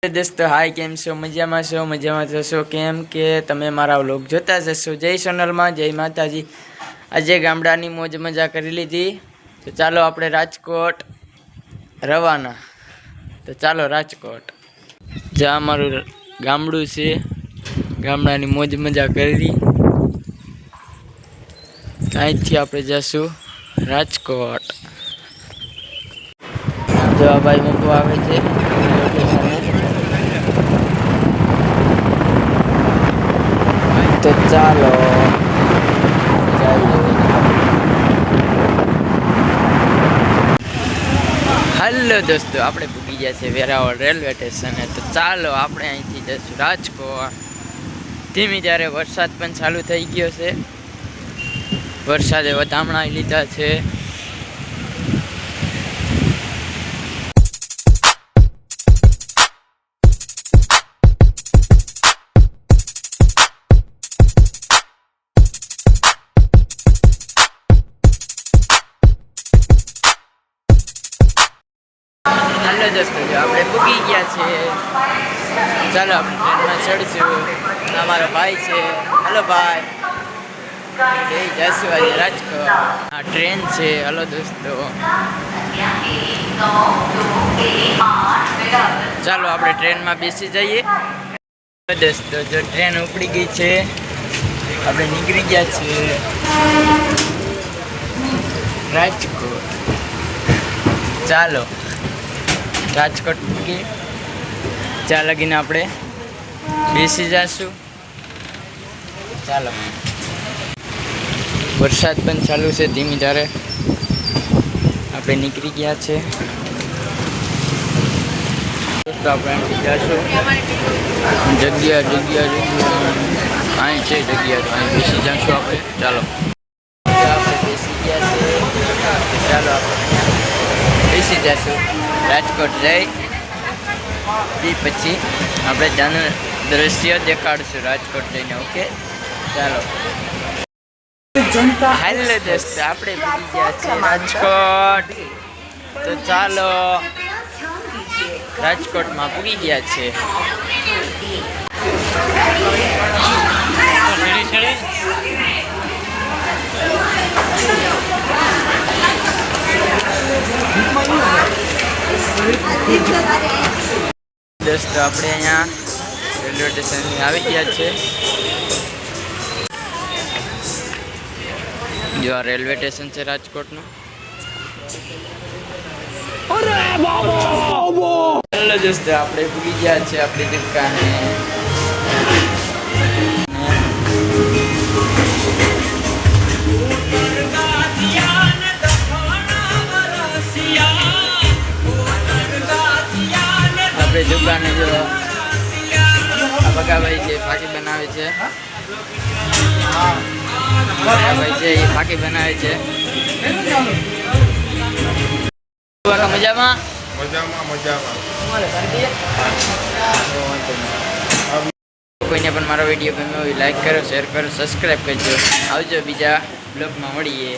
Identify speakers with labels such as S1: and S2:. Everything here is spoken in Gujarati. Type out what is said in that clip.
S1: દોસ્તો હાય, કેમ છો? મજામાં જશો કેમ કે તમે મારા વ્લોગ જોતા જશો। જય સોનલમાં, જય માતાજી। આજે ગામડાની મોજ મજા કરી લીધી, તો ચાલો આપણે રાજકોટ રવાના। તો ચાલો રાજકોટ, જ્યાં અમારું ગામડું છે, ગામડાની મોજ મજા કરી। અહીંથી આપણે જશું રાજકોટ। જો આ ભાઈ મૂકવા આવે છે તો ચાલો હેલો દોસ્તો, આપણે પૂગી ગયા છે વેરાવળ રેલવે સ્ટેશને। તો ચાલો આપણે અહીંથી જઈશું રાજકોટ। ધીમી ત્યારે વરસાદ પણ ચાલુ થઈ ગયો છે, વરસાદે વધામણા લીધા છે। હેલો દોસ્તો, જો આપણે પૂગી ગયા છે, ચાલો આપણે ટ્રેનમાં ચડશું। અમારો ભાઈ છે, હેલો ભાઈ, જઈશું આજે રાજકોટ। આ ટ્રેન છે, હેલો દોસ્તો, ચાલો આપણે ટ્રેનમાં બેસી જઈએ। દોસ્તો જો ટ્રેન ઉપડી ગઈ છે, આપણે નીકળી ગયા છીએ રાજકોટ। ચાલો રાજકોટ પૂગી, ત્યાં લગીને આપણે બેસી જઈશું। ચાલો, વરસાદ પણ ચાલુ છે ધીમી ધારે, આપણે નીકળી ગયા છે તો આપણે અહીંથી જઈશું જગ્યા અહીં છે જગ્યા, તો અહીં બેસી જઈશું આપણે। ચાલો આપણે બેસી ગયા છે, ચાલો આપણે બેસી જઈશું રાજકોટ જઈ પછી આપણે ત્યાંનું દ્રશ્ય દેખાડશું રાજકોટ જઈને, ઓકે? ચાલો હેલો દોસ્તો, આપણે પૂરી ગયા છે રાજકોટ। તો ચાલો રાજકોટમાં પૂરી ગયા છે। દોસ્તો આપણે અહીંયા રેલવે સ્ટેશન આવી ગયા છે। જો આ રેલવે સ્ટેશન છે રાજકોટનું। હેલો દોસ્તો, આપણે ભૂલી ગયા છે આપણી દુકાને। આપણે દુકાને જો આ બગાભાઈ છે, ફાકી બનાવે છે, ભાઈ છે એ ફાકી બનાવે છે। મજામાં કોઈને પણ મારો વિડીયો ગમ્યો હોય લાઈક કરો, શેર કરો, સબસ્ક્રાઈબ કરજો। આવજો, બીજા બ્લોગમાં મળીએ।